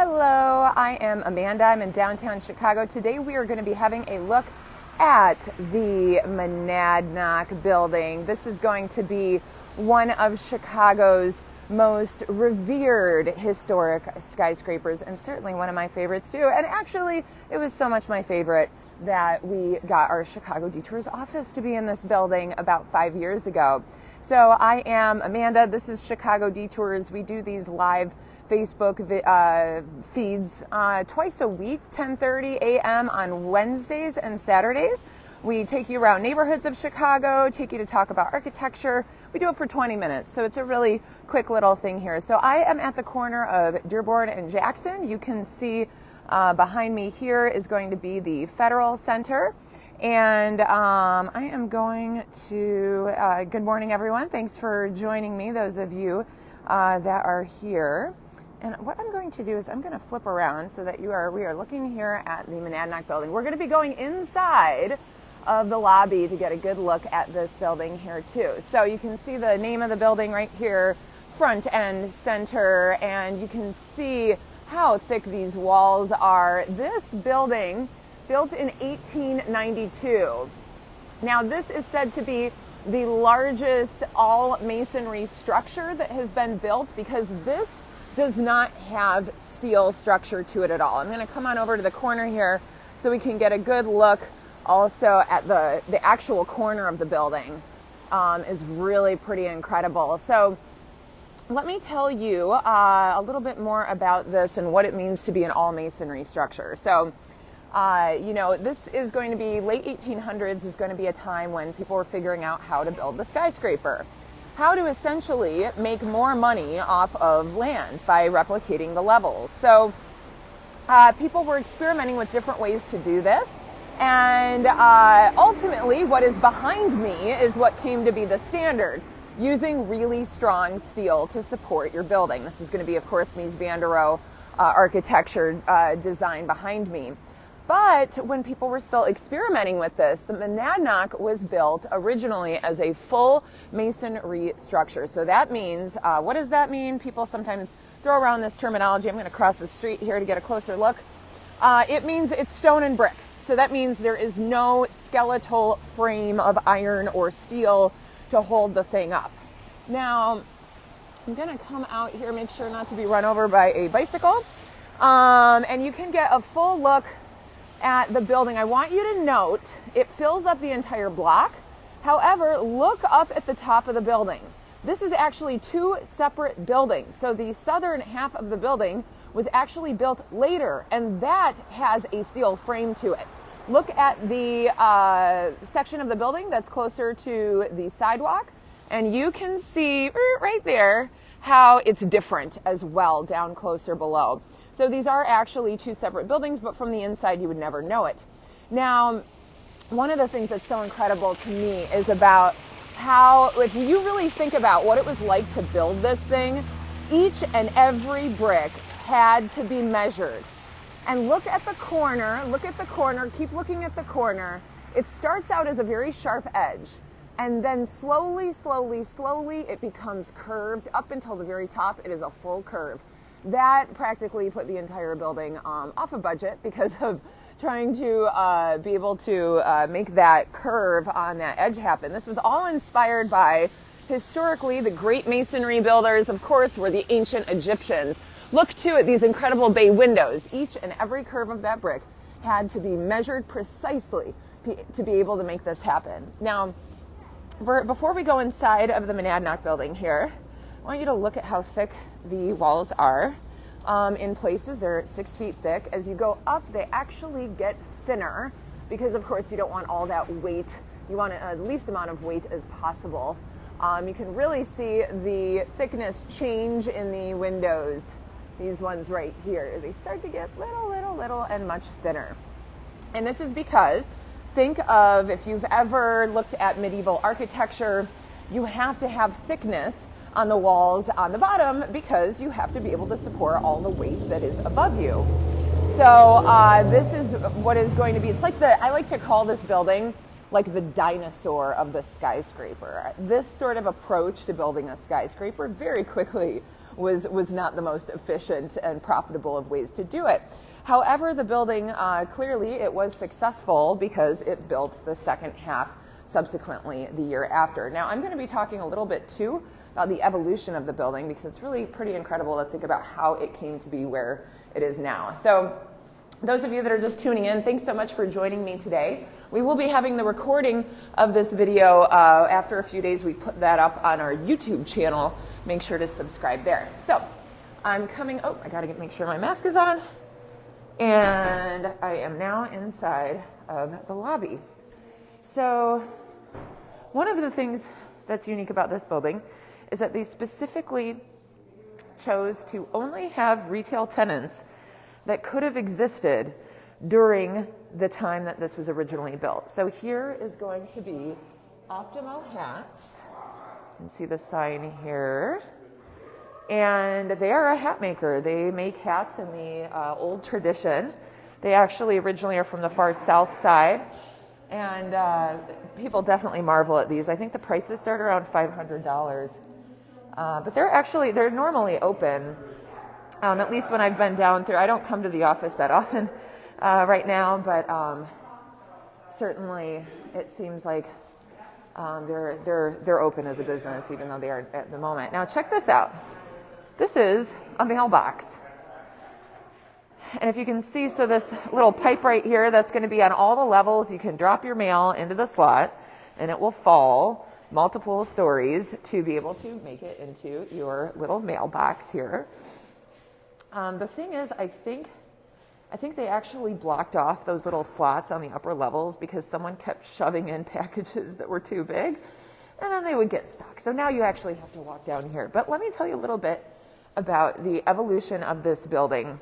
Hello, I am Amanda. I'm in downtown Chicago. Today we are going to be having a look at the Monadnock Building. This is going to be one of Chicago's most revered historic skyscrapers, and certainly one of my favorites too. And actually, it was so much my favorite that we got our Chicago Detours office to be in this building about 5 years ago. So I am Amanda. This is Chicago Detours. We do these live Facebook feeds twice a week, 10:30 a.m. on Wednesdays and Saturdays. We take you around neighborhoods of Chicago, take you to talk about architecture. We do it for 20 minutes, so it's a really quick little thing here. So I am at the corner of Dearborn and Jackson. You can see behind me here is going to be the Federal Center. And I am going to, good morning everyone. Thanks for joining me, those of you that are here. And what I'm going to do is I'm going to flip around so that we are looking here at the Monadnock Building. We're going to be going inside of the lobby to get a good look at this building here too. So you can see the name of the building right here, front and center, and you can see how thick these walls are. This building, built in 1892. Now this is said to be the largest all masonry structure that has been built because this does not have steel structure to it at all. I'm going to come on over to the corner here so we can get a good look also at the actual corner of the building. Is really pretty incredible. So let me tell you a little bit more about this and what it means to be an all masonry structure. So this is going to be late 1800s is going to be a time when people were figuring out how to build the skyscraper. How to essentially make more money off of land by replicating the levels. So people were experimenting with different ways to do this. And ultimately, what is behind me is what came to be the standard, using really strong steel to support your building. This is going to be, of course, Mies van der Rohe architecture design behind me. But when people were still experimenting with this, the Monadnock was built originally as a full masonry structure. So that means, what does that mean? People sometimes throw around this terminology. I'm going to cross the street here to get a closer look. It means it's stone and brick. So that means there is no skeletal frame of iron or steel to hold the thing up. Now, I'm going to come out here, make sure not to be run over by a bicycle. And you can get a full look at the building. I want you to note it fills up the entire block. However, look up at the top of the building. This is actually two separate buildings. So the southern half of the building was actually built later, and that has a steel frame to it. Look at the section of the building that's closer to the sidewalk, and you can see right there how it's different as well down closer below. So these are actually two separate buildings, but from the inside you would never know it. Now, one of the things that's so incredible to me is about how, if you really think about what it was like to build this thing, each and every brick had to be measured. And look at the corner, keep looking at the corner. It starts out as a very sharp edge, and then slowly, it becomes curved up until the very top. It is a full curve. That practically put the entire building off a budget because of trying to be able to make that curve on that edge happen. This was all inspired by, historically, the great masonry builders, of course, were the ancient Egyptians. Look too at these incredible bay windows. Each and every curve of that brick had to be measured precisely to be able to make this happen. Now, before we go inside of the Monadnock Building here, I want you to look at how thick the walls are. In places, they're 6 feet thick. As you go up, they actually get thinner because, of course, you don't want all that weight. You want the least amount of weight as possible. You can really see the thickness change in the windows. These ones right here, they start to get little, and much thinner. And this is because, think of if you've ever looked at medieval architecture, you have to have thickness on the walls on the bottom because you have to be able to support all the weight that is above you. So this is what is going to be, it's like I like to call this building like the dinosaur of the skyscraper. This sort of approach to building a skyscraper very quickly was not the most efficient and profitable of ways to do it. However, the building, clearly it was successful because it built the second half subsequently the year after. Now, I'm going to be talking a little bit too about the evolution of the building because it's really pretty incredible to think about how it came to be where it is now. So those of you that are just tuning in, thanks so much for joining me today. We will be having the recording of this video after a few days. We put that up on our YouTube channel. Make sure to subscribe there. So I'm coming, I gotta make sure my mask is on. And I am now inside of the lobby. So one of the things that's unique about this building is that they specifically chose to only have retail tenants that could have existed during the time that this was originally built. So here is going to be Optimo Hats. You can see the sign here. And they are a hat maker. They make hats in the old tradition. They actually originally are from the far south side. And people definitely marvel at these. I think the prices start around $500. But they're normally open. At least when I've been down through, I don't come to the office that often right now, but certainly it seems like they're open as a business, even though they aren't at the moment. Now check this out. This is a mailbox. And if you can see, so this little pipe right here, that's going to be on all the levels. You can drop your mail into the slot and it will fall multiple stories to be able to make it into your little mailbox here. The thing is, I think they actually blocked off those little slots on the upper levels because someone kept shoving in packages that were too big and then they would get stuck. So now you actually have to walk down here. But let me tell you a little bit about the evolution of this building.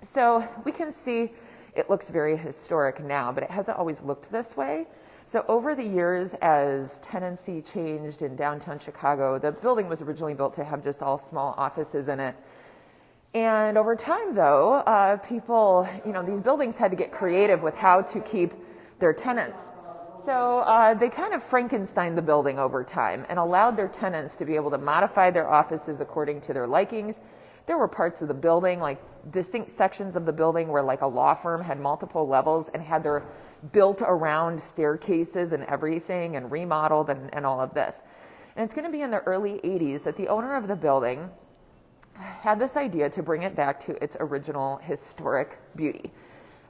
So we can see it looks very historic now, but it hasn't always looked this way. So over the years, as tenancy changed in downtown Chicago, the building was originally built to have just all small offices in it. And over time, though, people, these buildings had to get creative with how to keep their tenants. So they kind of Frankensteined the building over time and allowed their tenants to be able to modify their offices according to their likings. There were parts of the building, like distinct sections of the building where like a law firm had multiple levels and had their built around staircases and everything and remodeled and all of this. And it's going to be in the early 80s that the owner of the building had this idea to bring it back to its original historic beauty.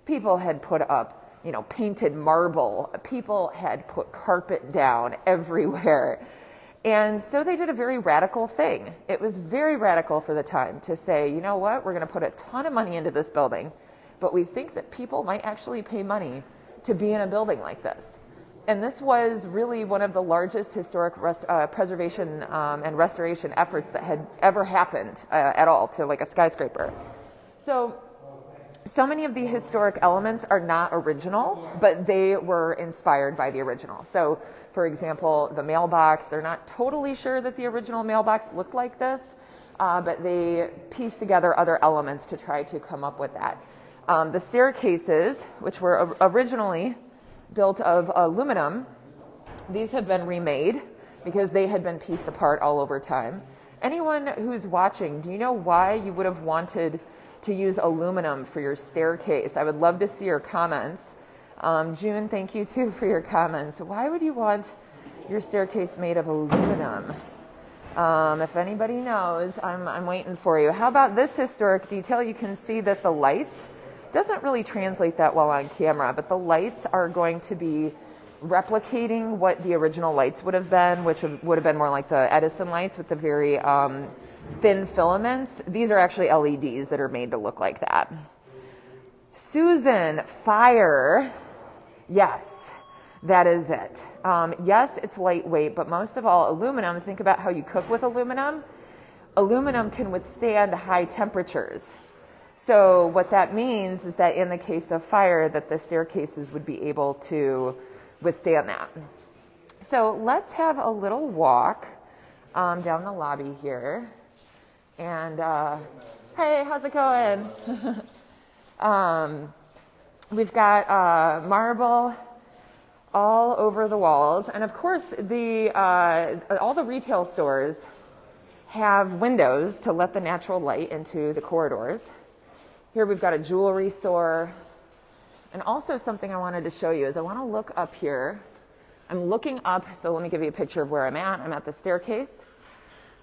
People had put up, painted marble. People had put carpet down everywhere. And so they did a very radical thing. It was very radical for the time to say, you know what, we're going to put a ton of money into this building, but we think that people might actually pay money to be in a building like this. And this was really one of the largest historic preservation and restoration efforts that had ever happened at all to like a skyscraper. So many of the historic elements are not original, but they were inspired by the original. So, for example, the mailbox, they're not totally sure that the original mailbox looked like this, but they pieced together other elements to try to come up with that. The staircases, which were originally built of aluminum, these have been remade because they had been pieced apart all over time. Anyone who's watching, do you know why you would have wanted to use aluminum for your staircase? I would love to see your comments. June, thank you too for your comments. Why would you want your staircase made of aluminum? If anybody knows, I'm waiting for you. How about this historic detail? You can see that the lights doesn't really translate that well on camera, but the lights are going to be replicating what the original lights would have been, which would have been more like the Edison lights with the very thin filaments. These are actually LEDs that are made to look like that. Susan, fire. Yes, that is it. Yes, it's lightweight, but most of all, aluminum, think about how you cook with aluminum. Aluminum can withstand high temperatures. So what that means is that in the case of fire, that the staircases would be able to withstand that. So let's have a little walk down the lobby here. And hey, how's it going? We've got marble all over the walls. And of course, all the retail stores have windows to let the natural light into the corridors. Here we've got a jewelry store. And also something I wanted to show you is I want to look up here. I'm looking up, so let me give you a picture of where I'm at. I'm at the staircase.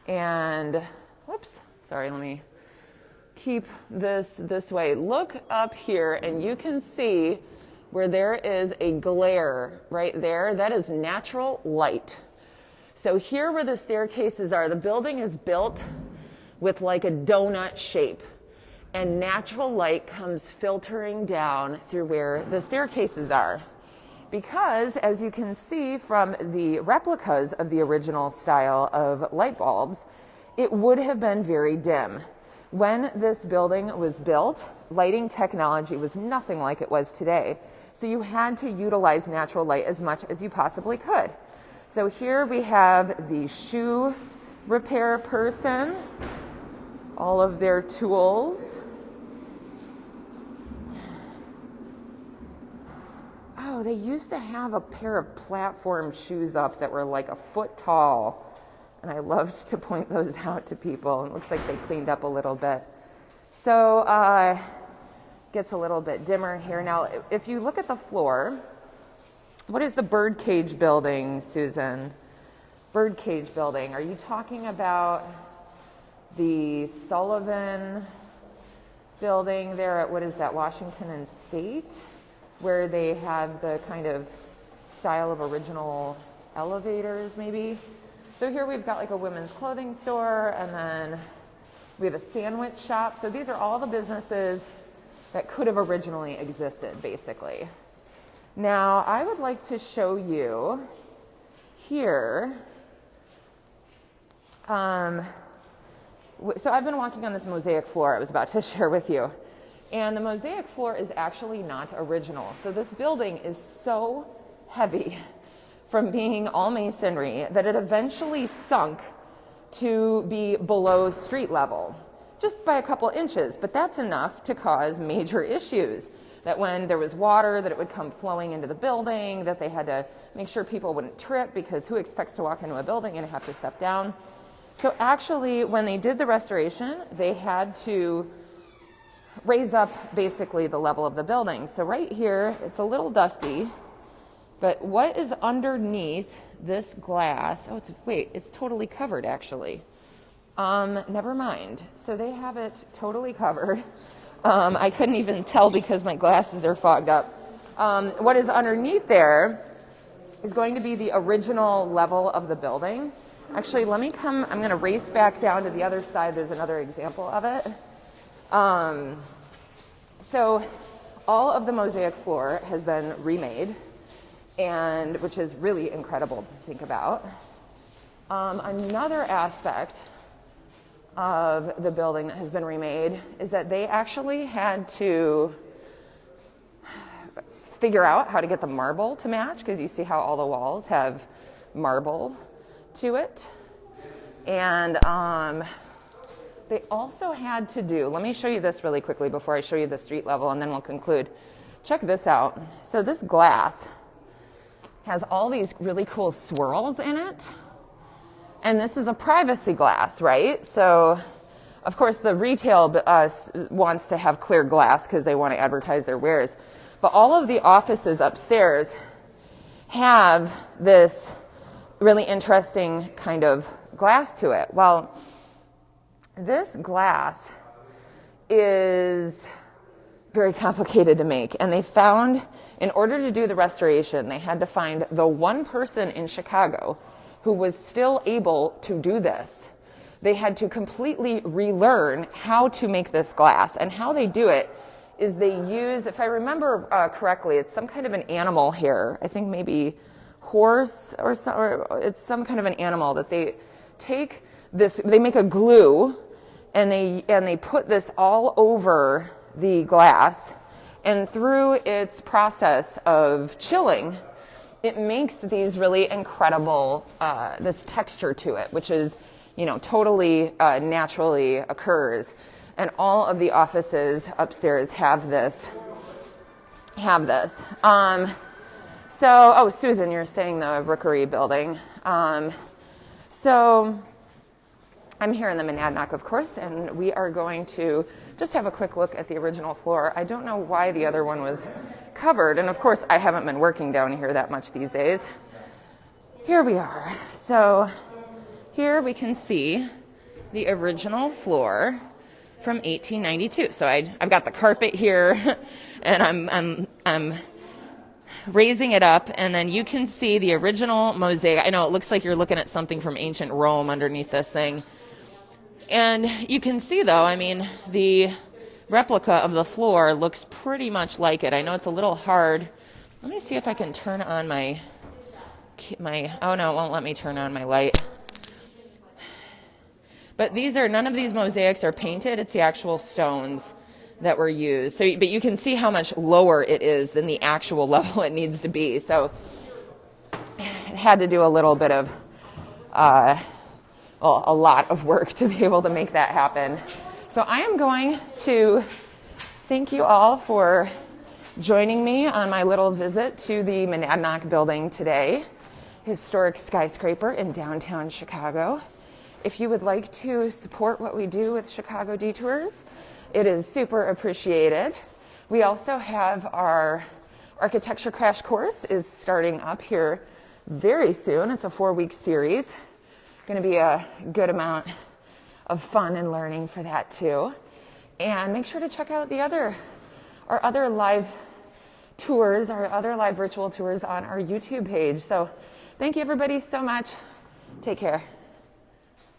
And, whoops, sorry, let me keep this way. Look up here and you can see where there is a glare right there. That is natural light. So here where the staircases are, the building is built with like a donut shape. And natural light comes filtering down through where the staircases are. Because, as you can see from the replicas of the original style of light bulbs, it would have been very dim. When this building was built, lighting technology was nothing like it was today. So you had to utilize natural light as much as you possibly could. So here we have the shoe repair person, all of their tools. Oh, they used to have a pair of platform shoes up that were like a foot tall. And I loved to point those out to people. It looks like they cleaned up a little bit. So, gets a little bit dimmer here. Now, if you look at the floor, what is the birdcage building, Susan? Birdcage building. Are you talking about the Sullivan building there at, what is that, Washington and State, where they have the kind of style of original elevators, maybe? So here we've got like a women's clothing store, and then we have a sandwich shop. So these are all the businesses that could have originally existed, basically. Now, I would like to show you here. So I've been walking on this mosaic floor I was about to share with you. And the mosaic floor is actually not original. So this building is so heavy from being all masonry that it eventually sunk to be below street level, just by a couple inches. But that's enough to cause major issues. That when there was water, that it would come flowing into the building, that they had to make sure people wouldn't trip, because who expects to walk into a building and have to step down? So actually, when they did the restoration, they had to raise up basically the level of the building. So right here, it's a little dusty, but what is underneath this glass? Oh, it's totally covered actually. Never mind. So they have it totally covered. I couldn't even tell because my glasses are fogged up. What is underneath there is going to be the original level of the building. Actually, I'm going to race back down to the other side. There's another example of it. So all of the mosaic floor has been remade, and which is really incredible to think about. Another aspect of the building that has been remade is that they actually had to figure out how to get the marble to match, because you see how all the walls have marble to it. And they also had to do, let me show you this really quickly before I show you the street level, and then we'll conclude. Check this out. So this glass has all these really cool swirls in it. And this is a privacy glass, right? So, of course, the retail wants to have clear glass because they want to advertise their wares. But all of the offices upstairs have this really interesting kind of glass to it. Well, this glass is very complicated to make. And they found, in order to do the restoration, they had to find the one person in Chicago who was still able to do this. They had to completely relearn how to make this glass. And how they do it is they use, if I remember correctly, it's some kind of an animal hair. I think maybe horse or it's some kind of an animal that they take this, they make a glue, and they put this all over the glass, and through its process of chilling, it makes these really incredible, this texture to it, which is, totally naturally occurs. And all of the offices upstairs have this. Susan, you're saying the Rookery building. So I'm here in the Monadnock, of course, and we are going to just have a quick look at the original floor. I don't know why the other one was covered, and of course I haven't been working down here that much these days. Here we are. So here we can see the original floor from 1892. So I've got the carpet here, and I'm raising it up, and then you can see the original mosaic. I know it looks like you're looking at something from ancient Rome underneath this thing. And you can see, though, I mean, the replica of the floor looks pretty much like it. I know it's a little hard. Let me see if I can turn on my oh no, it won't let me turn on my light. But none of these mosaics are painted. It's the actual stones that were used. So, but you can see how much lower it is than the actual level it needs to be. So it had to do a little bit of a lot of work to be able to make that happen. So I am going to thank you all for joining me on my little visit to the Monadnock Building today, historic skyscraper in downtown Chicago. If you would like to support what we do with Chicago Detours, it is super appreciated. We also have our architecture crash course is starting up here very soon. It's a 4-week series. Going to be a good amount of fun and learning for that too. And make sure to check out our other live tours, our other live virtual tours on our YouTube page. So thank you everybody so much. Take care.